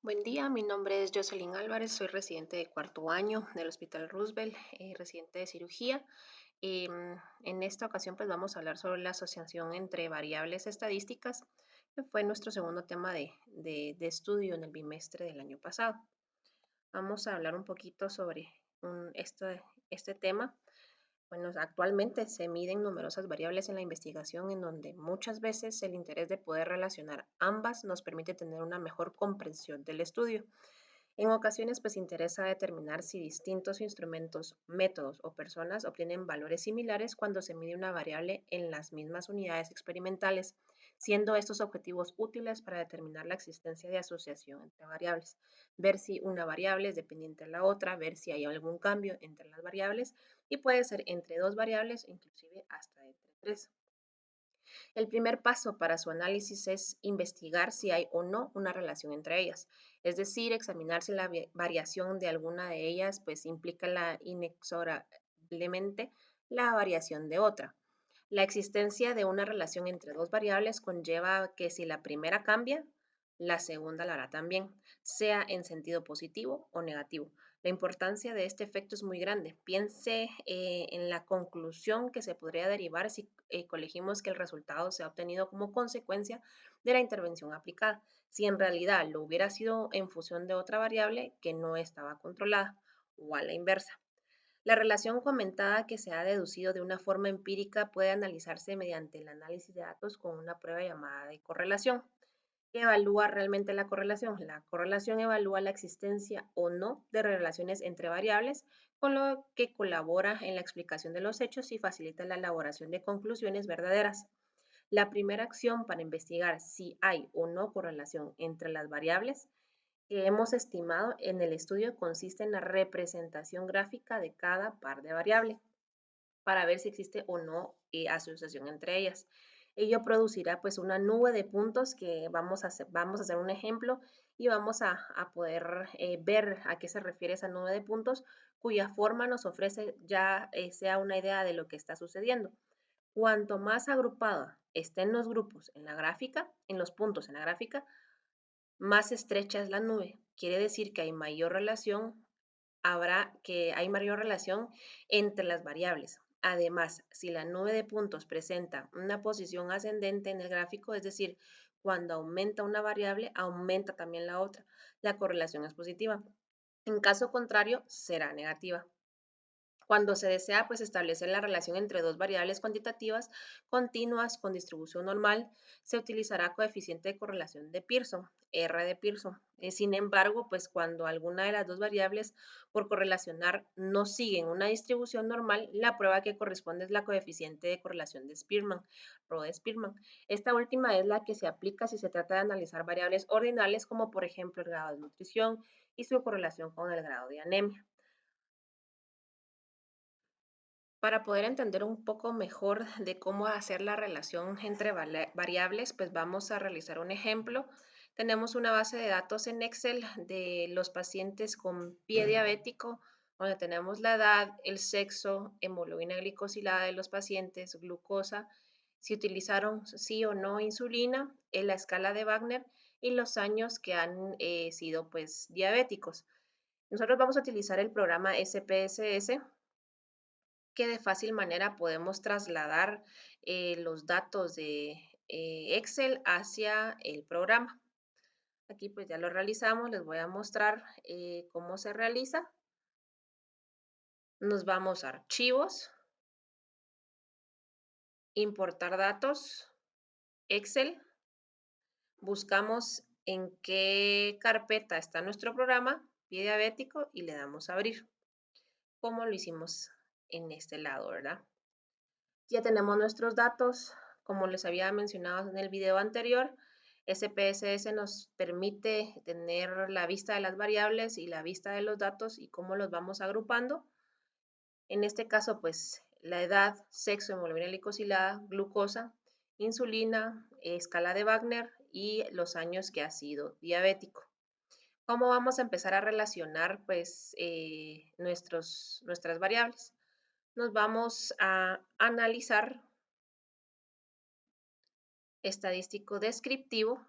Buen día, mi nombre es Jocelyn Álvarez, soy residente de cuarto año del Hospital Roosevelt, residente de cirugía. En esta ocasión pues vamos a hablar sobre la asociación entre variables estadísticas, que fue nuestro segundo tema de estudio en el bimestre del año pasado. Vamos a hablar un poquito sobre este tema. Bueno, actualmente se miden numerosas variables en la investigación en donde muchas veces el interés de poder relacionar ambas nos permite tener una mejor comprensión del estudio. En ocasiones, pues interesa determinar si distintos instrumentos, métodos o personas obtienen valores similares cuando se mide una variable en las mismas unidades experimentales, siendo estos objetivos útiles para determinar la existencia de asociación entre variables, ver si una variable es dependiente de la otra, ver si hay algún cambio entre las variables y puede ser entre dos variables, inclusive hasta entre tres. El primer paso para su análisis es investigar si hay o no una relación entre ellas, es decir, examinar si la variación de alguna de ellas pues implica inexorablemente la variación de otra. La existencia de una relación entre dos variables conlleva que si la primera cambia, la segunda la hará también, sea en sentido positivo o negativo. La importancia de este efecto es muy grande. Piense en la conclusión que se podría derivar si colegimos que el resultado se ha obtenido como consecuencia de la intervención aplicada, si en realidad lo hubiera sido en función de otra variable que no estaba controlada, o a la inversa. La relación comentada que se ha deducido de una forma empírica puede analizarse mediante el análisis de datos con una prueba llamada de correlación, que evalúa realmente la correlación. La correlación evalúa la existencia o no de relaciones entre variables, con lo que colabora en la explicación de los hechos y facilita la elaboración de conclusiones verdaderas. La primera acción para investigar si hay o no correlación entre las variables que hemos estimado en el estudio consiste en la representación gráfica de cada par de variables para ver si existe o no asociación entre ellas. Ello producirá pues una nube de puntos que vamos a hacer un ejemplo y vamos a poder ver a qué se refiere esa nube de puntos, cuya forma nos ofrece ya sea una idea de lo que está sucediendo. Cuanto más agrupada estén los grupos en la gráfica, en los puntos en la gráfica, más estrecha es la nube. Quiere decir que hay mayor relación entre las variables. Además, si la nube de puntos presenta una posición ascendente en el gráfico, es decir, cuando aumenta una variable, aumenta también la otra, la correlación es positiva. En caso contrario, será negativa. Cuando se desea pues establecer la relación entre dos variables cuantitativas continuas con distribución normal, se utilizará coeficiente de correlación de Pearson, R de Pearson. Sin embargo, pues cuando alguna de las dos variables por correlacionar no siguen una distribución normal, la prueba que corresponde es la coeficiente de correlación de Spearman, Rho de Spearman. Esta última es la que se aplica si se trata de analizar variables ordinales como por ejemplo el grado de nutrición y su correlación con el grado de anemia. Para poder entender un poco mejor de cómo hacer la relación entre variables, pues vamos a realizar un ejemplo. Tenemos una base de datos en Excel de los pacientes con pie diabético, donde tenemos la edad, el sexo, hemoglobina glicosilada de los pacientes, glucosa, si utilizaron sí o no insulina, en la escala de Wagner y los años que han sido pues diabéticos. Nosotros vamos a utilizar el programa SPSS que de fácil manera podemos trasladar los datos de Excel hacia el programa. Aquí pues ya lo realizamos, les voy a mostrar cómo se realiza. Nos vamos a archivos, importar datos, Excel, buscamos en qué carpeta está nuestro programa, pie diabético, y le damos a abrir, como lo hicimos en este lado, ¿verdad? Ya tenemos nuestros datos, como les había mencionado en el video anterior, SPSS nos permite tener la vista de las variables y la vista de los datos y cómo los vamos agrupando. En este caso, pues la edad, sexo, hemoglobina glicosilada, glucosa, insulina, escala de Wagner y los años que ha sido diabético. ¿Cómo vamos a empezar a relacionar pues nuestras variables? Nos vamos a analizar estadístico descriptivo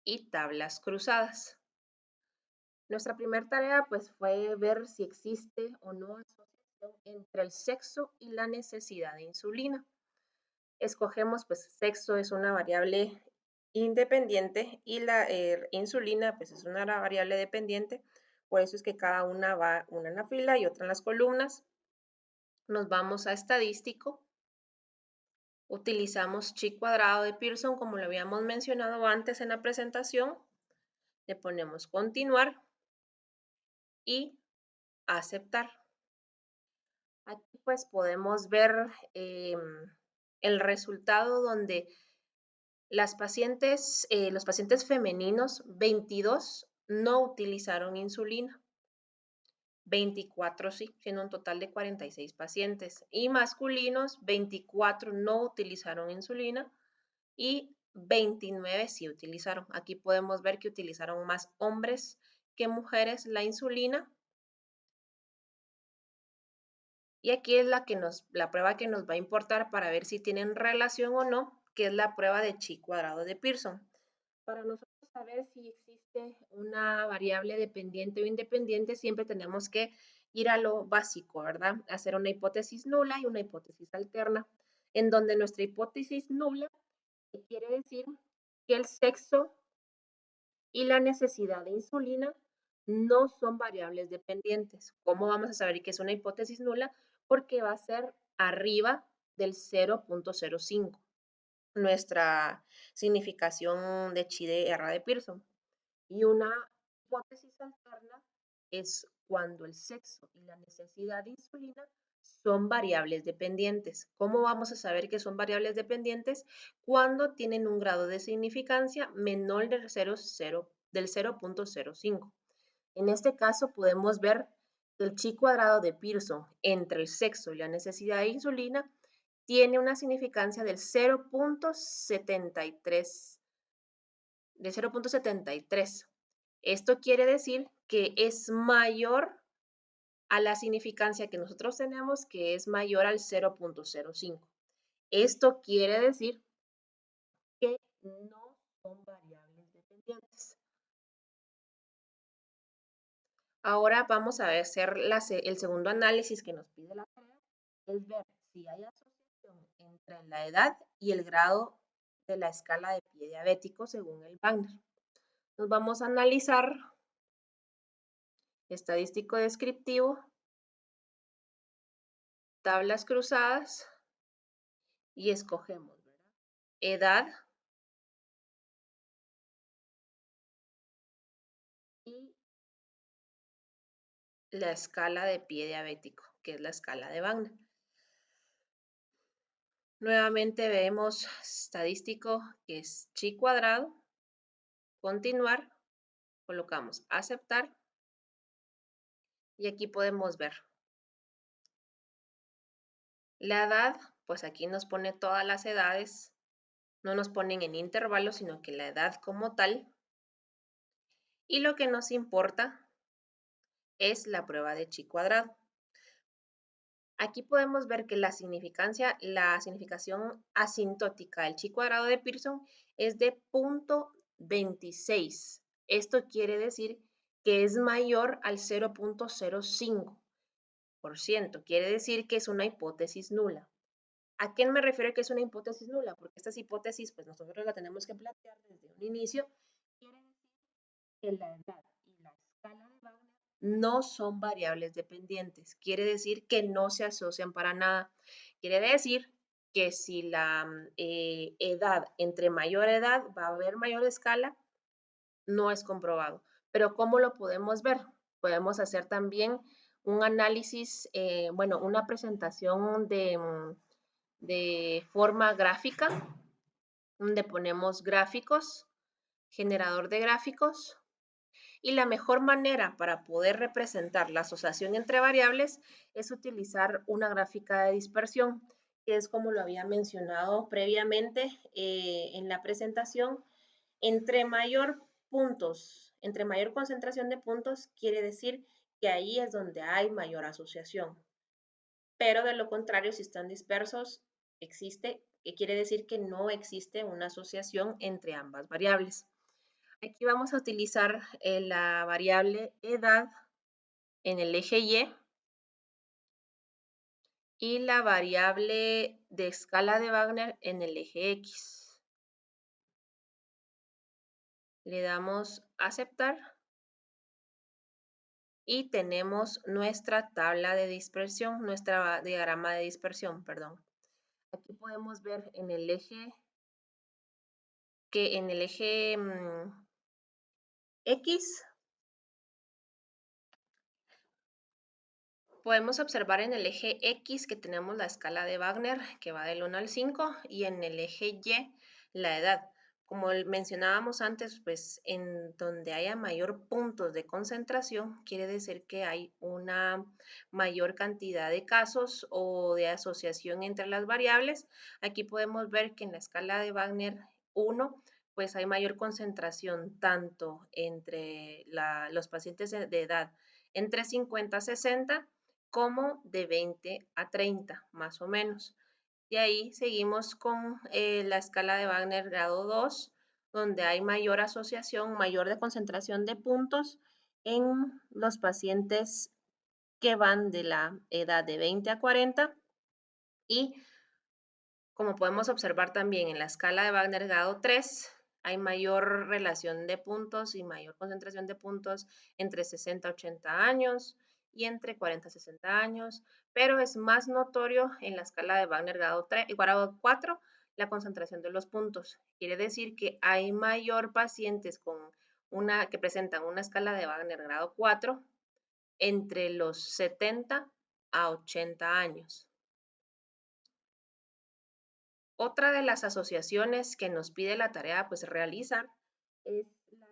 y tablas cruzadas. Nuestra primera tarea pues fue ver si existe o no asociación entre el sexo y la necesidad de insulina. Escogemos pues sexo es una variable independiente y la insulina pues es una variable dependiente. Por eso es que cada una va una en la fila y otra en las columnas. Nos vamos a estadístico. Utilizamos chi cuadrado de Pearson como lo habíamos mencionado antes en la presentación. Le ponemos continuar y aceptar. Aquí pues podemos ver el resultado donde los pacientes femeninos, 22 no utilizaron insulina, 24 sí, siendo un total de 46 pacientes. Y masculinos, 24 no utilizaron insulina y 29 sí utilizaron. Aquí podemos ver que utilizaron más hombres que mujeres la insulina. Y aquí es la prueba que nos va a importar para ver si tienen relación o no, que es la prueba de chi cuadrado de Pearson. Para nosotros saber si existe una variable dependiente o independiente, siempre tenemos que ir a lo básico, ¿verdad? Hacer una hipótesis nula y una hipótesis alterna, en donde nuestra hipótesis nula quiere decir que el sexo y la necesidad de insulina no son variables dependientes. ¿Cómo vamos a saber que es una hipótesis nula? Porque va a ser arriba del 0.05, nuestra significación de chi de R de Pearson. Y una hipótesis alterna es cuando el sexo y la necesidad de insulina son variables dependientes. ¿Cómo vamos a saber que son variables dependientes? Cuando tienen un grado de significancia menor del 0.05. En este caso podemos ver que el chi cuadrado de Pearson entre el sexo y la necesidad de insulina tiene una significancia del 0.73. De 0.73. Esto quiere decir que es mayor a la significancia que nosotros tenemos, que es mayor al 0.05. Esto quiere decir que no son variables dependientes. Ahora vamos a hacer el segundo análisis que nos pide la tarea, es ver si hay asociación entre la edad y el grado de la escala de pie diabético según el Wagner. Nos vamos a analizar estadístico descriptivo, tablas cruzadas y escogemos, ¿verdad? Edad y la escala de pie diabético, que es la escala de Wagner. Nuevamente vemos estadístico, que es chi cuadrado, continuar, colocamos aceptar y aquí podemos ver la edad, pues aquí nos pone todas las edades, no nos ponen en intervalos, sino que la edad como tal. Y lo que nos importa es la prueba de chi cuadrado. Aquí podemos ver que la significación asintótica del chi cuadrado de Pearson es de 0.26. Esto quiere decir que es mayor al 0.05%. Quiere decir que es una hipótesis nula. ¿A qué me refiero que es una hipótesis nula? Porque estas hipótesis, pues nosotros la tenemos que plantear desde un inicio. Quiere decir que la edad y la escala de Wagner no son variables dependientes. Quiere decir que no se asocian para nada. Quiere decir que si la edad, entre mayor edad va a haber mayor escala, no es comprobado. Pero ¿cómo lo podemos ver? Podemos hacer también un análisis, bueno, una presentación de forma gráfica, donde ponemos gráficos, generador de gráficos, y la mejor manera para poder representar la asociación entre variables es utilizar una gráfica de dispersión, que es como lo había mencionado previamente en la presentación. Entre mayor entre mayor concentración de puntos, quiere decir que ahí es donde hay mayor asociación. Pero de lo contrario, si están dispersos, existe, que quiere decir que no existe una asociación entre ambas variables. Aquí vamos a utilizar la variable edad en el eje y la variable de escala de Wagner en el eje X. Le damos aceptar y tenemos nuestra tabla de dispersión, nuestra diagrama de dispersión, perdón. Aquí podemos ver en el eje X podemos observar en el eje X que tenemos la escala de Wagner que va del 1 al 5 y en el eje Y la edad. Como mencionábamos antes, pues en donde haya mayor puntos de concentración, quiere decir que hay una mayor cantidad de casos o de asociación entre las variables. Aquí podemos ver que en la escala de Wagner 1, pues hay mayor concentración tanto entre los pacientes de edad entre 50 a 60 como de 20 a 30, más o menos. De ahí seguimos con la escala de Wagner grado 2, donde hay mayor asociación, mayor de concentración de puntos en los pacientes que van de la edad de 20 a 40 y como podemos observar también en la escala de Wagner grado 3, hay mayor relación de puntos y mayor concentración de puntos entre 60 a 80 años y entre 40 a 60 años, pero es más notorio en la escala de Wagner grado 3 y grado 4 la concentración de los puntos. Quiere decir que hay mayor pacientes que presentan una escala de Wagner grado 4 entre los 70 a 80 años. Otra de las asociaciones que nos pide la tarea pues realizar es la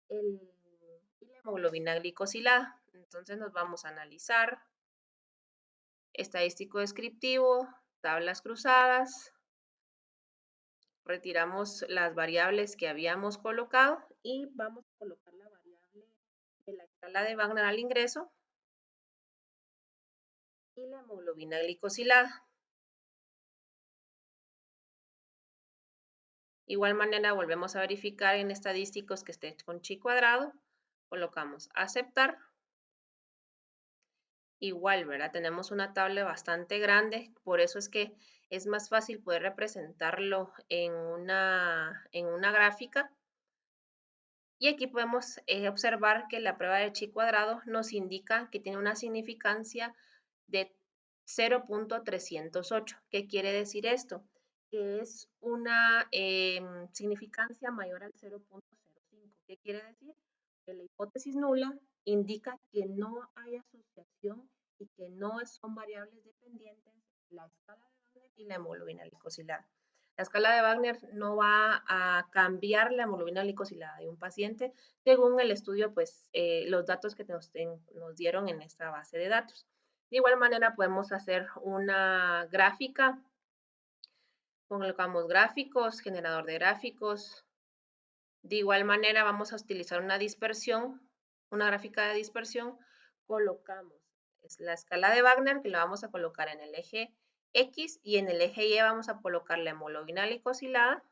el, y la hemoglobina glicosilada. Entonces nos vamos a analizar estadístico descriptivo, tablas cruzadas, retiramos las variables que habíamos colocado y vamos a colocar la variable de la escala de Wagner al ingreso y la hemoglobina glicosilada. Igual manera volvemos a verificar en estadísticos que esté con chi cuadrado, colocamos aceptar. Igual, ¿verdad? Tenemos una tabla bastante grande, por eso es que es más fácil poder representarlo en una gráfica. Y aquí podemos observar que la prueba de chi cuadrado nos indica que tiene una significancia de 0.308. ¿Qué quiere decir esto? Que es una significancia mayor al 0.05. ¿Qué quiere decir? Que la hipótesis nula indica que no hay asociación y que no son variables dependientes la escala de Wagner y la hemoglobina glicosilada. La escala de Wagner no va a cambiar la hemoglobina glicosilada de un paciente según el estudio, pues los datos que nos dieron en esta base de datos. De igual manera podemos hacer una gráfica, colocamos gráficos, generador de gráficos. De igual manera vamos a utilizar una dispersión, una gráfica de dispersión, colocamos la escala de Wagner que la vamos a colocar en el eje X y en el eje Y vamos a colocar la hemoglobina glicosilada.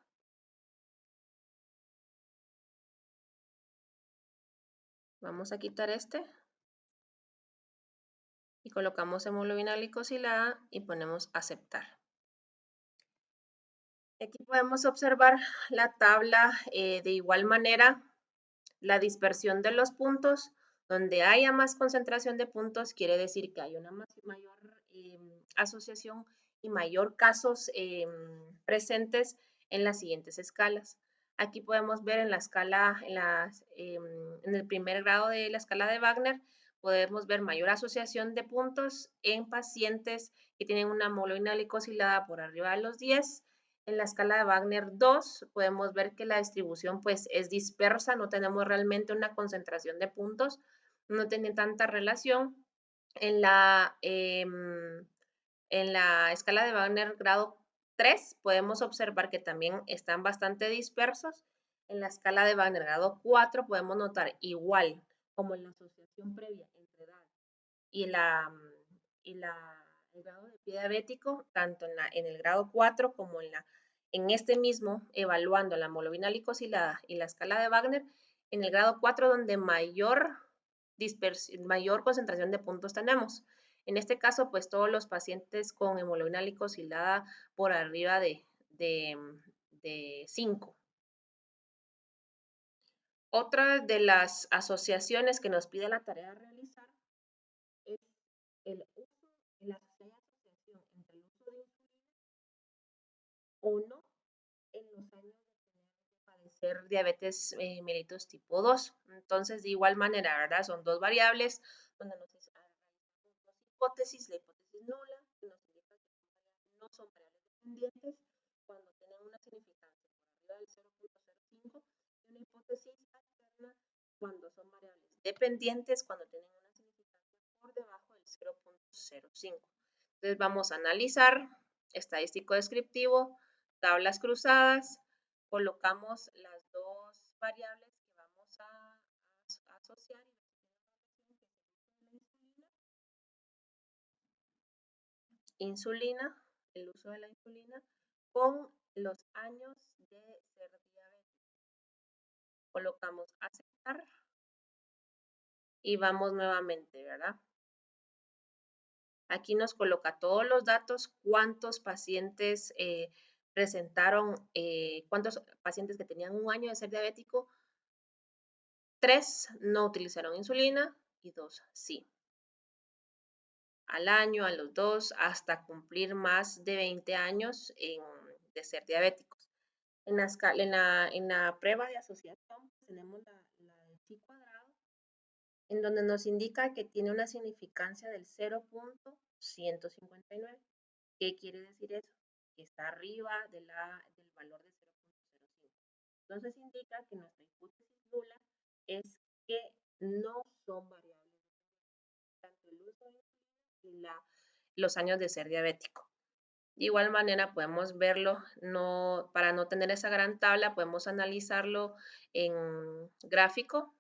Vamos a quitar este y colocamos hemoglobina glicosilada y ponemos aceptar. Aquí podemos observar la tabla de igual manera, la dispersión de los puntos. Donde haya más concentración de puntos, quiere decir que hay una mayor asociación y mayor casos presentes en las siguientes escalas. Aquí podemos ver en la escala, en el primer grado de la escala de Wagner, podemos ver mayor asociación de puntos en pacientes que tienen una hemoglobina glicosilada por arriba de los 10. En la escala de Wagner 2 podemos ver que la distribución pues es dispersa, no tenemos realmente una concentración de puntos, no tiene tanta relación. En en la escala de Wagner grado 3 podemos observar que también están bastante dispersos. En la escala de Wagner grado 4 podemos notar igual como en la asociación previa entre edad y la el grado de pie diabético, tanto en el grado 4 como en este mismo, evaluando la hemoglobina glicosilada y la escala de Wagner, en el grado 4 donde mayor concentración de puntos tenemos. En este caso, pues todos los pacientes con hemoglobina glicosilada por arriba de 5. Otra de las asociaciones que nos pide la tarea realizar es el uso, la asociación entre el uso de insulina o no en los años de padecer diabetes mellitus tipo 2. Entonces, de igual manera, ¿verdad? Son dos variables donde nos realizamos dos hipótesis, la hipótesis nula, que nos indica que no son variables dependientes cuando tienen una significancia por arriba del 0.05, y una hipótesis alterna cuando son variables dependientes cuando tienen una significancia por debajo del 0.05. Entonces vamos a analizar estadístico descriptivo, tablas cruzadas, colocamos las dos variables que vamos a asociar y ver si tienen insulina, el uso de la insulina, con los años de ser diabético. Colocamos aceptar y vamos nuevamente, ¿verdad? Aquí nos coloca todos los datos, cuántos pacientes presentaron, cuántos pacientes que tenían un año de ser diabético, 3 no utilizaron insulina y 2 sí. Al año, a los 2, hasta cumplir más de 20 años de ser diabéticos. En la prueba de asociación tenemos la de chi cuadrado, en donde nos indica que tiene una significancia del 0.159. ¿Qué quiere decir eso? Que está arriba del valor de 0.05. Entonces indica que nuestra hipótesis nula es que no son variables, tanto el uso de y los años de ser diabético. De igual manera podemos verlo, para no tener esa gran tabla, podemos analizarlo en gráfico,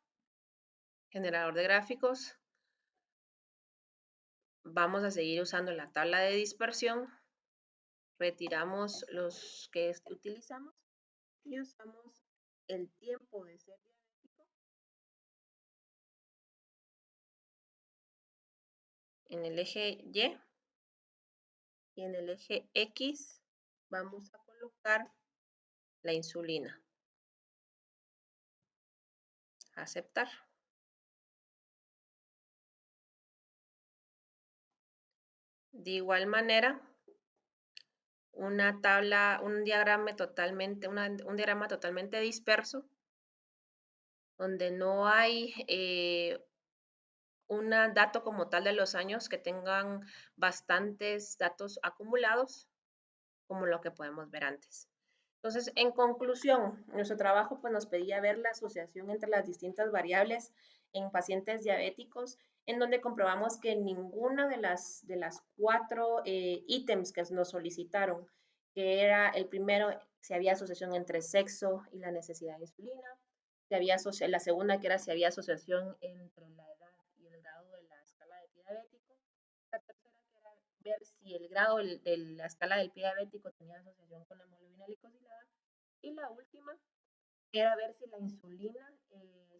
generador de gráficos. Vamos a seguir usando la tabla de dispersión. Retiramos los que utilizamos y usamos el tiempo de ser diabético en el eje y en el eje X vamos a colocar la insulina. Aceptar. De igual manera, un diagrama totalmente disperso, donde no hay un dato como tal de los años que tengan bastantes datos acumulados, como lo que podemos ver antes. Entonces, en conclusión, nuestro trabajo pues, nos pedía ver la asociación entre las distintas variables en pacientes diabéticos, en donde comprobamos que ninguna de las 4 ítems que nos solicitaron, que era el primero, si había asociación entre sexo y la necesidad de insulina, la segunda que era si había asociación entre la edad y el grado de la escala de pie diabético, la tercera que era ver si el grado de la escala del pie diabético tenía asociación con la hemoglobina glicosilada, y la última era ver si la insulina,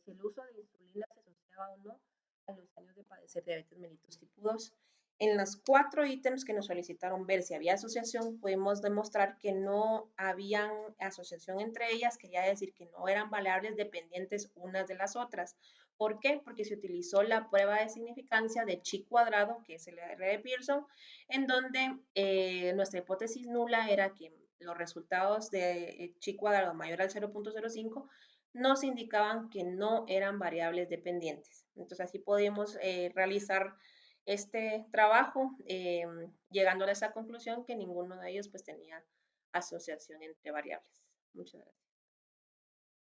si el uso de insulina se asociaba o no a los años de padecer diabetes mellitus tipo 2. En los 4 ítems que nos solicitaron ver si había asociación, pudimos demostrar que no había asociación entre ellas, quería decir que no eran variables dependientes unas de las otras. ¿Por qué? Porque se utilizó la prueba de significancia de chi cuadrado, que es el R de Pearson, en donde nuestra hipótesis nula era que los resultados de chi cuadrado mayor al 0.05 nos indicaban que no eran variables dependientes. Entonces así podemos realizar este trabajo, llegando a esa conclusión que ninguno de ellos pues tenía asociación entre variables. Muchas gracias.